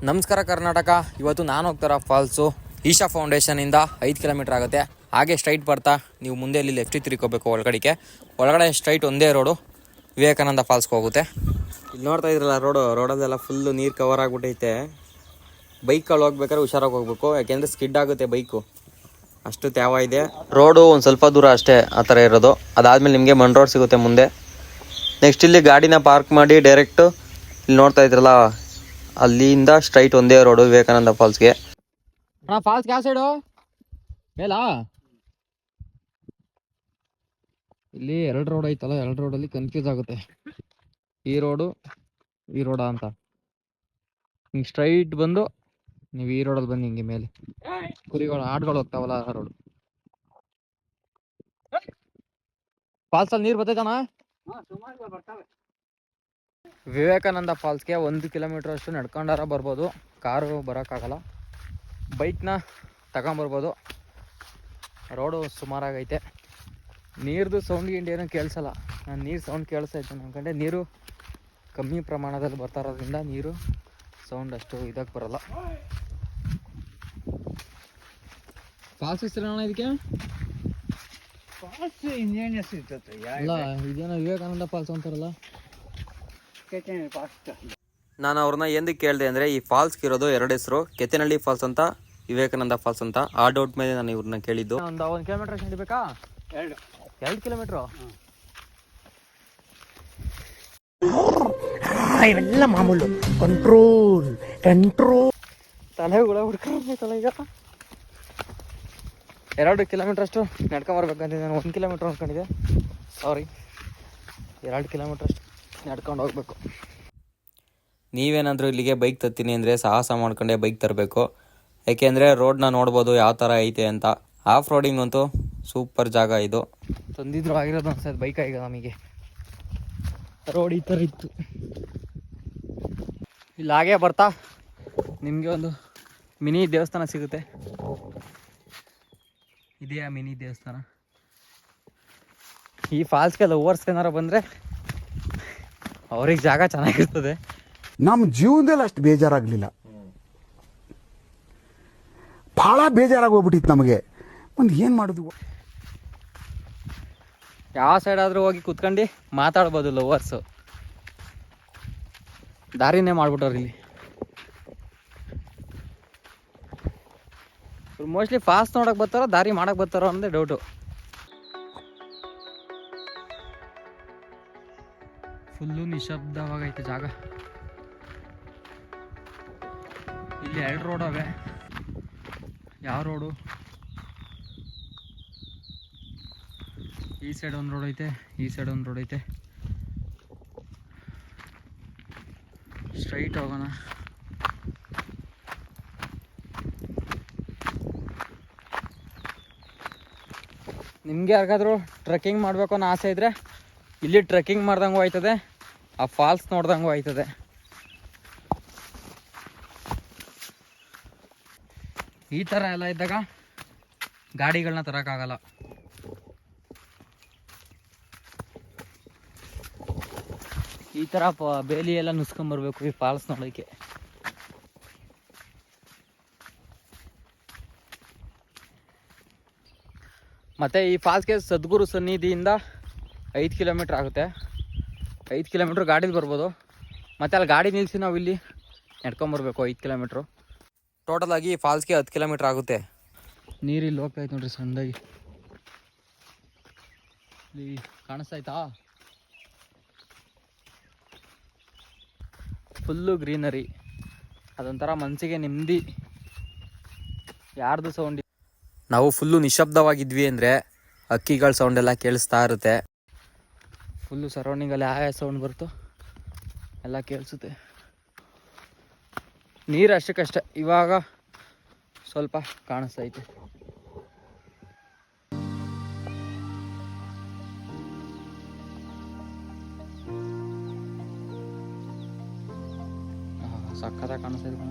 ನಮಸ್ಕಾರ ಕರ್ನಾಟಕ. ಇವತ್ತು ನಾನು ಹೋಗ್ತಾರ ಫಾಲ್ಸು ಈಶಾ ಫೌಂಡೇಶನಿಂದ 5 ಕಿಲೋಮೀಟರ್ ಆಗುತ್ತೆ. ಹಾಗೆ ಸ್ಟ್ರೈಟ್ ಬರ್ತಾ ನೀವು ಮುಂದೆ ಇಲ್ಲಿ ಲೆಫ್ಟ್ ತಿರ್ಕೋಬೇಕು. ಒಳಗಡೆ ಸ್ಟ್ರೈಟ್ ಒಂದೇ ರೋಡು ವಿವೇಕಾನಂದ ಫಾಲ್ಸ್ಗೆ ಹೋಗುತ್ತೆ. ಇಲ್ಲಿ ನೋಡ್ತಾ ಇದ್ರಲ್ಲ ರೋಡಲ್ಲೆಲ್ಲ ಫುಲ್ಲು ನೀರು ಕವರ್ ಆಗಿಬಿಟ್ಟೈತೆ. ಬೈಕಲ್ಲಿ ಹೋಗ್ಬೇಕಾದ್ರೆ ಹುಷಾರಾಗಿ ಹೋಗ್ಬೇಕು, ಯಾಕೆಂದರೆ ಸ್ಕಿಡ್ ಆಗುತ್ತೆ ಬೈಕು, ಅಷ್ಟು ತ್ಯಾವ ಇದೆ. ರೋಡು ಒಂದು ಸ್ವಲ್ಪ ದೂರ ಅಷ್ಟೇ ಆ ಥರ ಇರೋದು. ಅದಾದಮೇಲೆ ನಿಮಗೆ ಮಣ್ ರೋಡ್ ಸಿಗುತ್ತೆ ಮುಂದೆ. ನೆಕ್ಸ್ಟ್ ಇಲ್ಲಿ ಗಾಡಿನ ಪಾರ್ಕ್ ಮಾಡಿ ಡೈರೆಕ್ಟು ಇಲ್ಲಿ ನೋಡ್ತಾ ಇದ್ರಲ್ಲ ಅಲ್ಲಿಂದ ಸ್ಟ್ರೈಟ್ ಒಂದೇ ರೋಡು ವಿವೇಕಾನಂದ ಫಾಲ್ಸ್ಗೆ. ಫಾಲ್ಸ್ ಯಾವ ಸೈಡು ಮೇಲಾ? ಇಲ್ಲಿ 2 ರೋಡ್ ಐತಲ್ಲ, 2 ರೋಡಲ್ಲಿ ಕನ್ಫ್ಯೂಸ್ ಆಗುತ್ತೆ, ಈ ರೋಡಾ ಅಂತ. ಹಿಂಗೆ ಸ್ಟ್ರೈಟ್ ಬಂದು ನೀವು ಈ ರೋಡಲ್ಲಿ ಬನ್ನಿ, ಹಿಂಗೆ ಮೇಲೆ ಕುರಿಗಳು ಆಡ್ಗಳು ಹೋಗ್ತಾವಲ್ಲ ಆ ರೋಡು. ಫಾಲ್ಸಲ್ಲಿ ನೀರು ಬರ್ತೈತಣ್ಣ? ವಿವೇಕಾನಂದ ಫಾಲ್ಸ್ಗೆ 1 ಕಿಲೋಮೀಟರ್ ಅಷ್ಟು ನಡ್ಕೊಂಡಾರ ಬರ್ಬೋದು, ಕಾರು ಬರೋಕ್ಕಾಗಲ್ಲ. ಬೈಕ್ನ ತಗೊಂಬರ್ಬೋದು. ರೋಡು ಸುಮಾರಾಗೈತೆ. ನೀರ್ದು ಸೌಂಡ್ ಏನೂ ಕೇಳಿಸಲ್ಲ. ನಾನು ನೀರು ಸೌಂಡ್ ಕೇಳಿಸೈತೆ ಅನ್ಕೊಂಡೆ. ನೀರು ಕಮ್ಮಿ ಪ್ರಮಾಣದಲ್ಲಿ ಬರ್ತಾ ಇರೋದ್ರಿಂದ ನೀರು ಸೌಂಡ್ ಅಷ್ಟು ಇದಕ್ಕೆ ಬರಲ್ಲ. ಫಾಲ್ಸ್ ಹೆಸರೇನ ಇದಕ್ಕೆ? ಫಾಲ್ಸ್ ಇನ್ನೇನು ಹೆಸರು ಇರ್ತದೆ? ಅಲ್ಲ, ಇದೇನೋ ವಿವೇಕಾನಂದ ಫಾಲ್ಸ್ ಅಂತಾರಲ್ಲ. ಫಾಲ್ಸ್ ನಾನು ಅವ್ರನ್ನ ಎಂದಕ್ಕೆ ಕೇಳಿದೆ ಅಂದರೆ, ಈ ಫಾಲ್ಸ್ಗೆ ಇರೋದು 2 ಹೆಸರು, ಕೆತ್ತನಹಳ್ಳಿ ಫಾಲ್ಸ್ ಅಂತ, ವಿವೇಕಾನಂದ ಫಾಲ್ಸ್ ಅಂತ. ಆ ಡೌಟ್ ಮೇಲೆ ನಾನು ಇವ್ರನ್ನ ಕೇಳಿದ್ದು. ಒಂದು 1 ಕಿಲೋಮೀಟರ್ ಅಷ್ಟು ನಡಿಬೇಕಾ? 2 ಕಿಲೋಮೀಟ್ರು ಇವೆಲ್ಲ ಮಾಮೂಲು. ಕಂಟ್ರೋಲ್ ತಲೆ ಹುಳ ಹುಡ್ಕೊಂಡ್ಬೇಕಲ್ಲ ಈಗ. 2 ಕಿಲೋಮೀಟರ್ ಅಷ್ಟು ನಡ್ಕೊಂಬರ್ಬೇಕಂತಿದ್ದೆ ನಾನು. 1 ಕಿಲೋಮೀಟ್ರ್ ಅಂದ್ಕೊಂಡಿದ್ದೆ, ಸಾರಿ. 2 ಕಿಲೋಮೀಟ್ರ್ ಅಷ್ಟು ನಡ್ಕೊಂಡು ಹೋಗ್ಬೇಕು. ನೀವೇನಾದರೂ ಇಲ್ಲಿಗೆ ಬೈಕ್ ತರ್ತೀನಿ ಅಂದರೆ ಸಾಹಸ ಮಾಡ್ಕೊಂಡೆ ಬೈಕ್ ತರಬೇಕು. ಯಾಕೆಂದರೆ ರೋಡ್ನ ನೋಡ್ಬೋದು ಯಾವ ಥರ ಐತೆ ಅಂತ. ಆಫ್ ರೋಡಿಂಗ್ ಅಂತೂ ಸೂಪರ್ ಜಾಗ ಇದು. ತಂದಿದ್ರು ಆಗಿರೋದು ಅನ್ಸೋದು ಬೈಕ್ ಈಗ ನಮಗೆ. ರೋಡ್ ಈ ಥರ ಇತ್ತು. ಇಲ್ಲಿ ಹಾಗೆ ಬರ್ತಾ ನಿಮಗೆ ಒಂದು ಮಿನಿ ದೇವಸ್ಥಾನ ಸಿಗುತ್ತೆ. ಇದೆಯಾ ಮಿನಿ ದೇವಸ್ಥಾನ? ಈ ಫಾಲ್ಸ್ಗೆ ಲವರ್ಸ್ ಏನಾರು ಬಂದರೆ ಅವ್ರಿಗೆ ಜಾಗ ಚೆನ್ನಾಗಿರ್ತದೆ. ನಮ್ಮ ಜೀವನದಲ್ಲಿ ಅಷ್ಟು ಬೇಜಾರಾಗಲಿಲ್ಲ, ಭಾಳ ಬೇಜಾರಾಗಿ ಹೋಗ್ಬಿಟ್ಟಿತ್ತು ನಮಗೆ. ಒಂದು ಏನು ಮಾಡೋದು? ಯಾವ ಸೈಡ್ ಆದರೂ ಹೋಗಿ ಕುತ್ಕೊಂಡು ಮಾತಾಡ್ಬೋದು ಲವರ್ಸು. ದಾರಿನೇ ಮಾಡ್ಬಿಟ್ಟವ್ರು ಇಲ್ಲಿ. ಮೋಸ್ಟ್ಲಿ ಫಾಸ್ಟ್ ನೋಡಕ್ಕೆ ಬರ್ತಾರೋ ದಾರಿ ಮಾಡಕ್ಕೆ ಬರ್ತಾರೋ ಅನ್ನೋದೇ ಡೌಟು. ಫುಲ್ಲು ನಿಶಬ್ದವಾಗೈತೆ ಜಾಗ. ಇಲ್ಲಿ 2 ರೋಡ್ ಅವೆ. ಯಾವ ರೋಡು? ಈ ಸೈಡ್ ಒಂದು ರೋಡ್ ಐತೆ, ಈ ಸೈಡ್ ಒಂದು ರೋಡ್ ಐತೆ. ಸ್ಟ್ರೈಟ್ ಹೋಗೋಣ. ನಿಮಗೆ ಯಾರಿಗಾದ್ರೂ ಟ್ರೆಕ್ಕಿಂಗ್ ಮಾಡಬೇಕು ಅನ್ನೋ ಆಸೆ ಇದ್ದರೆ ಇಲ್ಲಿ ಟ್ರೆಕ್ಕಿಂಗ್ ಮಾಡ್ದಂಗೂ ಆಯ್ತದೆ, ಆ ಫಾಲ್ಸ್ ನೋಡ್ದಂಗೂ ಆಯ್ತದೆ. ಈ ಥರ ಎಲ್ಲ ಇದ್ದಾಗ ಗಾಡಿಗಳನ್ನ ತರೋಕ್ಕಾಗಲ್ಲ. ಈ ಥರ ಬೇಲಿ ಎಲ್ಲ ನುಸ್ಕೊಂಬರ್ಬೇಕು ಈ ಫಾಲ್ಸ್ ನೋಡೋಕ್ಕೆ. ಮತ್ತು ಈ ಫಾಲ್ಸ್ಗೆ ಸದ್ಗುರು ಸನ್ನಿಧಿಯಿಂದ 5 ಕಿಲೋಮೀಟ್ರ್ ಆಗುತ್ತೆ. 5 ಕಿಲೋಮೀಟ್ರ್ ಗಾಡೀಲಿ ಬರ್ಬೋದು. ಮತ್ತು ಅಲ್ಲಿ ಗಾಡಿ ನಿಲ್ಲಿಸಿ ನಾವು ಇಲ್ಲಿ ನಡ್ಕೊಂಬರ್ಬೇಕು 5 ಕಿಲೋಮೀಟ್ರು. ಟೋಟಲಾಗಿ ಫಾಲ್ಸ್ಗೆ 10 ಕಿಲೋಮೀಟ್ರ್ ಆಗುತ್ತೆ. ನೀರಿಲ್ಲಿ ಹೋಗ್ತಾಯಿತ್ತು ನೋಡ್ರಿ ಸಣ್ಣದಾಗಿ. ಇಲ್ಲಿ ಕಾಣಿಸ್ತಾಯ್ತಾ? Full greenery. ಅದೊಂಥರ ಮನಸ್ಸಿಗೆ ನೆಮ್ಮದಿ. ಯಾರ್ದು ಸೌಂಡ್, ನಾವು ಫುಲ್ಲು ನಿಶಬ್ದವಾಗಿದ್ವಿ ಅಂದರೆ ಹಕ್ಕಿಗಳ ಸೌಂಡೆಲ್ಲ ಕೇಳಿಸ್ತಾ ಇರುತ್ತೆ. ಫುಲ್ಲು ಸರೌಂಡಿಂಗಲ್ಲಿ ಯಾವ ಸೌಂಡ್ ಬರುತ್ತೋ ಎಲ್ಲ ಕೇಳಿಸುತ್ತೆ. ನೀರು ಅಷ್ಟಕ್ಕಷ್ಟೇ, ಇವಾಗ ಸ್ವಲ್ಪ ಕಾಣಿಸ್ತೈತೆ. ಸಕ್ಕತ್ತಾಗಿ ಕಾಣಿಸ್ತೈತೆ.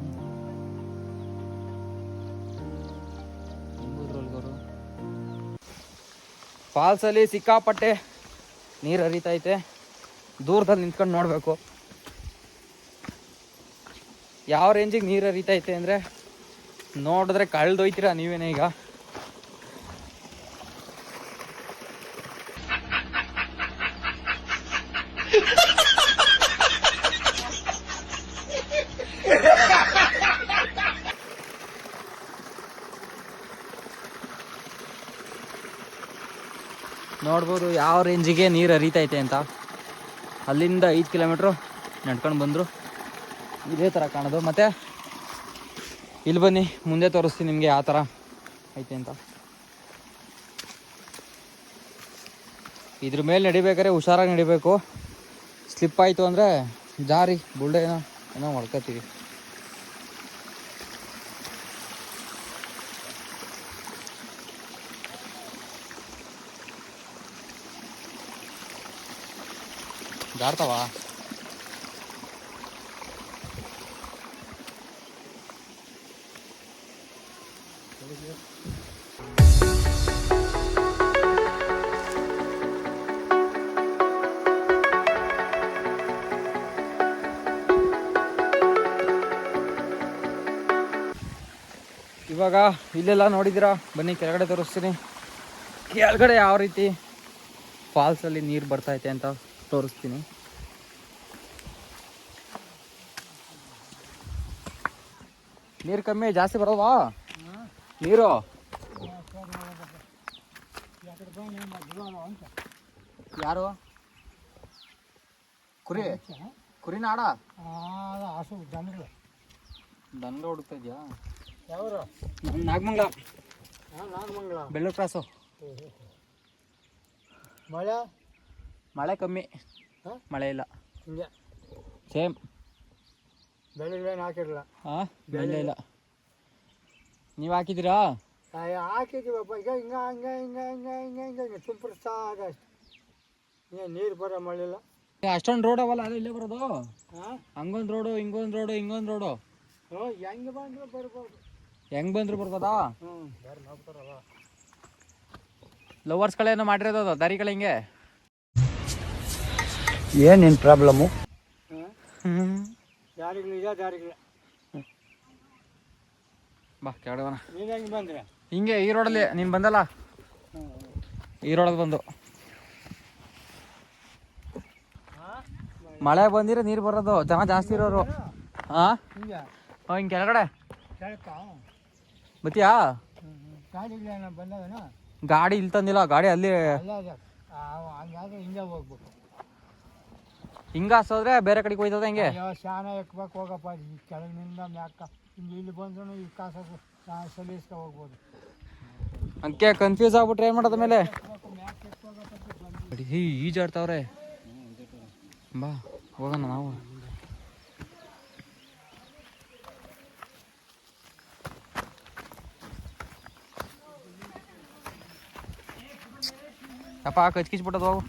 ಫಾಲ್ಸಲ್ಲಿ ಸಿಕ್ಕಾಪಟ್ಟೆ ನೀರು ಹರಿತೈತೆ. ದೂರದಲ್ಲಿ ನಿಂತ್ಕೊಂಡು ನೋಡಬೇಕು. ಯಾವ ರೇಂಜಿಗೆ ನೀರು ಹರಿತೈತೆ ಅಂದರೆ ನೋಡಿದ್ರೆ ಕಳ್ದೊಯ್ತೀರಾ ನೀವೇನೇ ಈಗ. ನೋಡ್ಬೋದು ಯಾವ ರೇಂಜಿಗೆ ನೀರು ಹರಿತೈತೆ ಅಂತ. ಅಲ್ಲಿಂದ 5 ಕಿಲೋಮೀಟ್ರು ನಡ್ಕೊಂಡು ಬಂದರು. ಇದೇ ಥರ ಕಾಣೋದು. ಮತ್ತು ಇಲ್ಲಿ ಬನ್ನಿ, ಮುಂದೆ ತೋರಿಸ್ತೀನಿ ನಿಮಗೆ ಯಾವ ಥರ ಐತೆ ಅಂತ. ಇದ್ರ ಮೇಲೆ ನಡಿಬೇಕಾದ್ರೆ ಹುಷಾರಾಗಿ ನಡಿಬೇಕು. ಸ್ಲಿಪ್ ಆಯಿತು ಅಂದರೆ ಜಾರಿ ಬುಲ್ಡೆ ಏನೋ ಹೊಡ್ಕೊತೀವಿ. ಜಾರ್ತಾವ. ಇವಾಗ ಇಲ್ಲೆಲ್ಲ ನೋಡಿದ್ದೀರಾ, ಬನ್ನಿ ಕೆಳಗಡೆ ತೋರಿಸ್ತೀನಿ. ಕೆಳಗಡೆ ಯಾವ ರೀತಿ ಫಾಲ್ಸಲ್ಲಿ ನೀರು ಬರ್ತೈತೆ ಅಂತ ತೋರಿಸ್ತೀನಿ. ನೀರು ಕಮ್ಮಿ ಜಾಸ್ತಿ ಬರೋವಾ ನೀರು? ಯಾರು ಕುರಿನ ಆಡ ಹಸು ದನಗಳು ದನಗ ಹುಡುಕ್ತಾ ಇದೆಯಾ? ಯಾವರು? ನಾಗಮಂಗಲ, ನಾಗಮಂಗಲ, ಬೆಳ್ಳೂರು ಕ್ರಾಸು. ಮಳೆ ಕಮ್ಮಿ, ಮಳೆ ಇಲ್ಲ. ಹಿಂಗೆ ಸೇಮ್ ಬೆಳೆಗಳೇನು ಹಾಕಿರಲ್ಲ. ಹಾಂ, ಬೆಳೆ ಇಲ್ಲ. ನೀವು ಹಾಕಿದ್ದೀರಾ? ಹಾಕಿದ್ದೀವಪ್ಪ. ಈಗ ಹಿಂಗೆ ಹಂಗೆ ಹಿಂಗೆ ಹಿಂಗೆ ಹಿಂಗೆ ಹಿಂಗೆ ಹಿಂಗೆ ತುಂಪಡಿಸ್ತಾ ಅಷ್ಟೆ. ನೀರು ಬರೋ ಮಳೆಲ್ಲ. ಅಷ್ಟೊಂದು ರೋಡ್ ಅವಲ್ಲ, ಅದೇ ಇಲ್ಲೇ ಬರೋದು. ಹಾಂ, ಹಂಗೊಂದು ರೋಡು, ಹಿಂಗೊಂದು ರೋಡು, ಹಿಂಗೊಂದು ರೋಡು. ಹೆಂಗೆ ಬಂದರೂ ಬರ್ಬೋದು. ಹೆಂಗೆ ಬಂದರೂ ಬರ್ಬೋದಾ? ಯಾರು ನೋಡ್ತಾರಲ್ಲ. ಲವರ್ಸ್ಗಳೇನೋ ಮಾಡಿರೋದು ದಾರಿಗಳು ಹಿಂಗೆ. ಏನೇನು ಪ್ರಾಬ್ಲಮ್ಮು? ದಾರಿಗಳಿದೆ, ದಾರಿಗಳು. ಬಾ ಕೆಳಗಡೆ. ನೀನು ಹೆಂಗೆ ಬಂದ್ರೆ? ಹಿಂಗೆ ಈ ರೋಡಲ್ಲಿ ನೀನು ಬಂದಲ್ಲ, ಈ ರೋಡಲ್ಲಿ ಬಂದು ಮಳೆ ಬಂದಿರೋ ನೀರು ಬರೋದು, ಜನ ಜಾಸ್ತಿ ಇರೋರು. ಹಾಂ, ಹಿಂಗೆ ಕೆಳಗಡೆ ಬತ್ತೀಯಾ? ಗಾಡಿಗಳೇನ ಬಂದವೇನ? ಗಾಡಿ ಇಲ್ಲಿ ತಂದಿಲ್ಲ, ಗಾಡಿ ಅಲ್ಲಿ. ಹಂಗಾದ್ರೆ ಹಿಂಗೆ ಹೋಗ್ಬೇಕು. ಹಿಂಗೆ ಹಾಸೋದ್ರೆ ಬೇರೆ ಕಡೆಗೆ ಹೋಯ್ತದೆ. ಹೆಂಗೆ ಶಾನ ಎಕ್ಬೇಕು ಹೋಗಪ್ಪ. ಈ ಕೆಳಗಿನಿಂದ ಮ್ಯಾಕ ಹಿಂಗೆ ಇಲ್ಲಿ ಬಂದ್ರು ಈ ಕಾಸು ಸಲೀಸ್ಕೊ ಹೋಗ್ಬೋದು. ಅಂಕೆ ಕನ್ಫ್ಯೂಸ್ ಆಗ್ಬಿಟ್ರೆ ಏನು ಮಾಡೋದ ಮೇಲೆ ಈಜಾಡ್ತಾವ್ರೆ. ಬಾ ಹೋಗೋಣ ನಾವು. ಅಪ್ಪ ಕಚ್ಕಿಚ್ಬಿಟ್ಟದು ಹೋಗು.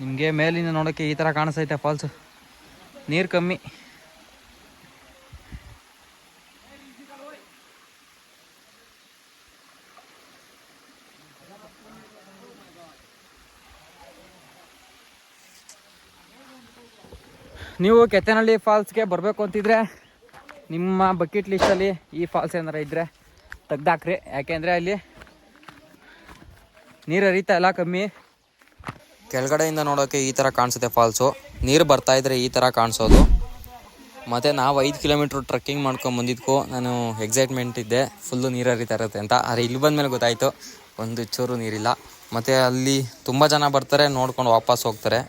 ನಿಮಗೆ ಮೇಲಿಂದ ನೋಡೋಕ್ಕೆ ಈ ಥರ ಕಾಣಿಸ್ತೈತೆ ಫಾಲ್ಸ್. ನೀರು ಕಮ್ಮಿ. ನೀವು ಕೆತ್ತನಹಳ್ಳಿ ಫಾಲ್ಸ್ಗೆ ಬರಬೇಕು ಅಂತಿದ್ರೆ ನಿಮ್ಮ ಬಕೆಟ್ ಲಿಸ್ಟಲ್ಲಿ ಈ ಫಾಲ್ಸ್ ಏನಾರ ಇದ್ದರೆ ತೆಗ್ದಾಕ್ರಿ. ಯಾಕೆಂದರೆ ಅಲ್ಲಿ ನೀರು ಹರಿತಾ ಇಲ್ಲ, ಕಮ್ಮಿ. ಕೆಳಗಡೆಯಿಂದ ನೋಡೋಕ್ಕೆ ಈ ಥರ ಕಾಣಿಸುತ್ತೆ ಫಾಲ್ಸು. ನೀರು ಬರ್ತಾಯಿದ್ರೆ ಈ ಥರ ಕಾಣಿಸೋದು. ಮತ್ತು ನಾವು 5 ಕಿಲೋಮೀಟ್ರ್ ಟ್ರೆಕ್ಕಿಂಗ್ ಮಾಡ್ಕೊಂಡು ಬಂದಿದ್ದಕ್ಕೂ ನಾನು ಎಕ್ಸೈಟ್ಮೆಂಟ್ ಇದ್ದೆ, ಫುಲ್ಲು ನೀರು ಹರಿತಾ ಇರುತ್ತೆ ಅಂತ. ಆದರೆ ಇಲ್ಲಿ ಬಂದಮೇಲೆ ಗೊತ್ತಾಯಿತು ಒಂದು ಚೂರು ನೀರಿಲ್ಲ. ಮತ್ತು ಅಲ್ಲಿ ತುಂಬ ಜನ ಬರ್ತಾರೆ, ನೋಡ್ಕೊಂಡು ವಾಪಸ್ ಹೋಗ್ತಾರೆ.